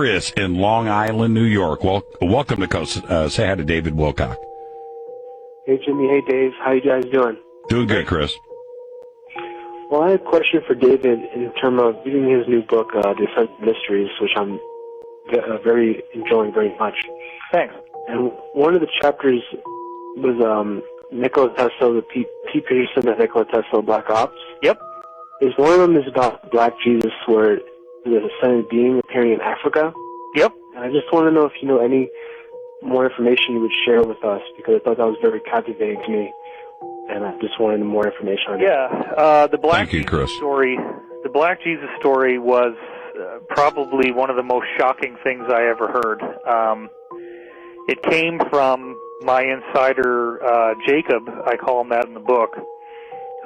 Chris in Long Island, New York. Welcome to Coast. Say hi to David Wilcock. Hey, Jimmy. Hey, Dave. How you guys doing? Doing good, Chris. Well, I have a question for David in terms of reading his new book, Defense Mysteries, which I'm enjoying very much. Thanks. And one of the chapters was Nikola Tesla, the P. Peterson and Nikola Tesla Black Ops. Yep. One of them is about Black Jesus, where there's a ascended being appearing in Africa. Yep. And I just want to know if you know any more information you would share with us, because I thought that was very captivating to me, and I just wanted more information on it. Yeah. The Black Thank you, Chris. story. The Black Jesus story was probably one of the most shocking things I ever heard. It came from my insider, Jacob, I call him that in the book,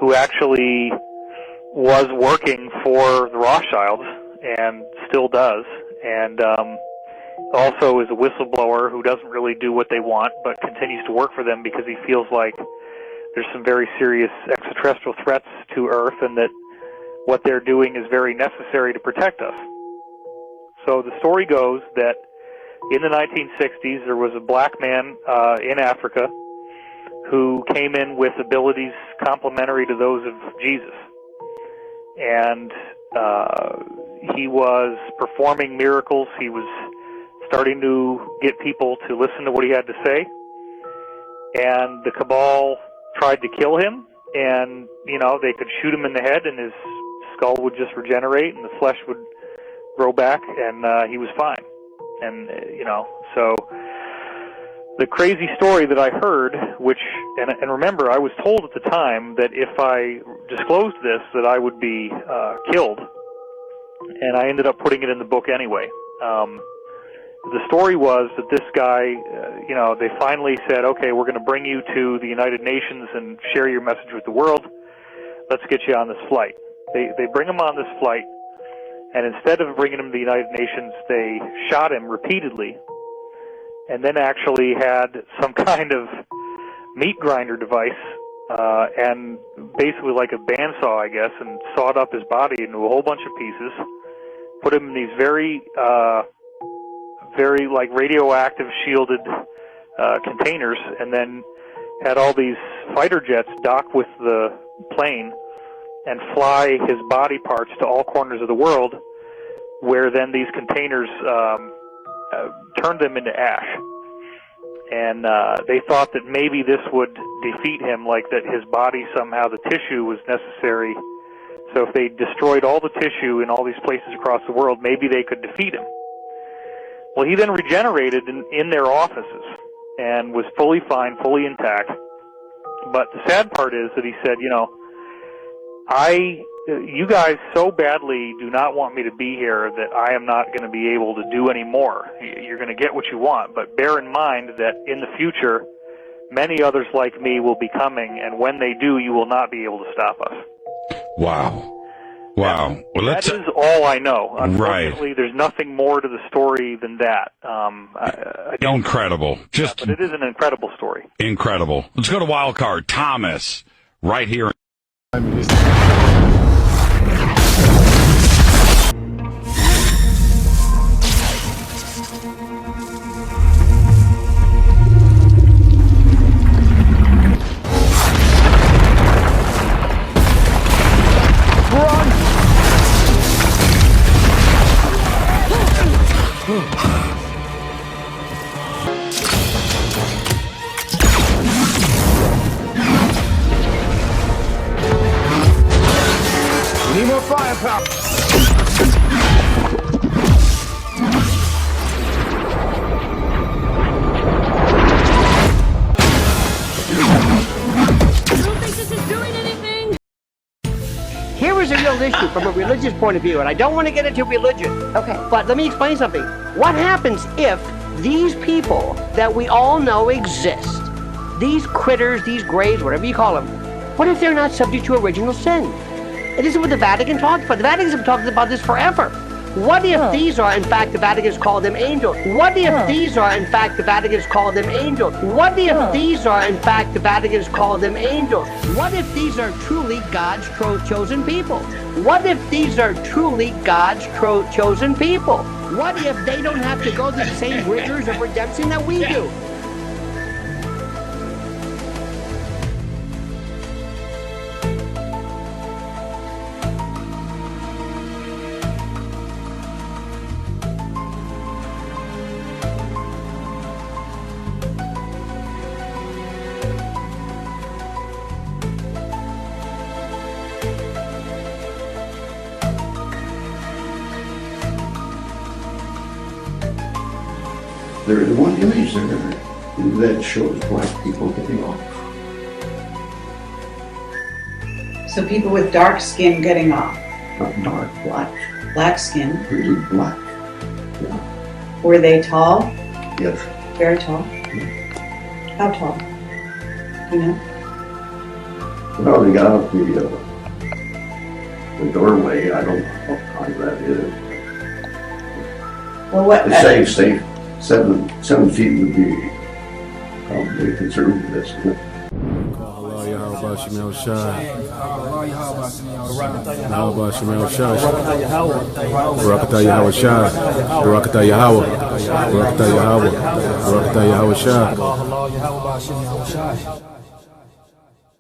who actually was working for the Rothschilds and still does, and also is a whistleblower who doesn't really do what they want but continues to work for them because he feels like there's some very serious extraterrestrial threats to Earth and that what they're doing is very necessary to protect us. So the story goes that in the 1960s, there was a black man in Africa who came in with abilities complementary to those of Jesus. And he was performing miracles. He was starting to get people to listen to what he had to say. And the cabal tried to kill him. And, they could shoot him in the head and his skull would just regenerate and the flesh would grow back and he was fine. And, so the crazy story that I heard, and remember, I was told at the time that if I disclosed this, that I would be killed. And I ended up putting it in the book anyway. The story was that this guy, they finally said, okay, we're going to bring you to the United Nations and share your message with the world. Let's get you on this flight. They bring him on this flight. And instead of bringing him to the United Nations, they shot him repeatedly and then actually had some kind of meat grinder device and basically like a bandsaw, I guess, and sawed up his body into a whole bunch of pieces, put him in these very like radioactive shielded containers, and then had all these fighter jets dock with the plane and fly his body parts to all corners of the world, where then these containers turned them into ash. And they thought that maybe this would defeat him, like that his body somehow, the tissue was necessary. So if they destroyed all the tissue in all these places across the world, maybe they could defeat him. Well, he then regenerated in their offices and was fully fine, fully intact. But the sad part is that he said, you guys so badly do not want me to be here that I am not going to be able to do any more. You're going to get what you want, but bear in mind that in the future, many others like me will be coming, and when they do, you will not be able to stop us. Wow. Well, that is all I know. Unfortunately, there's nothing more to the story than that. Incredible. But it is an incredible story. Incredible. Let's go to Wild Card. Thomas, right here. Need more firepower. Here is a real issue from a religious point of view, and I don't want to get into religion. Okay. But let me explain something. What happens if these people that we all know exist, these critters, these graves, whatever you call them, what if they're not subject to original sin? And this is what the Vatican talks about. The Vatican's been talking about this forever. What if these are, in fact, the Vatican's called them angels? What if these are, in fact, the Vatican's called them angels? What if these are, in fact, the Vatican's called them angels? What if these are truly God's chosen people? What if these are truly God's chosen people? What if they don't have to go through the same rigors of redemption that we do? There is one image there that shows black people getting off. So people with dark skin getting off. Not dark, black. Black skin. Really black. Yeah. Were they tall? Yes. Very tall? How tall? You know? Well, they got out the doorway. I don't know how high that is. Well, what? They say 7 feet would be probably conservative estimate. Yahawashi Yahawashi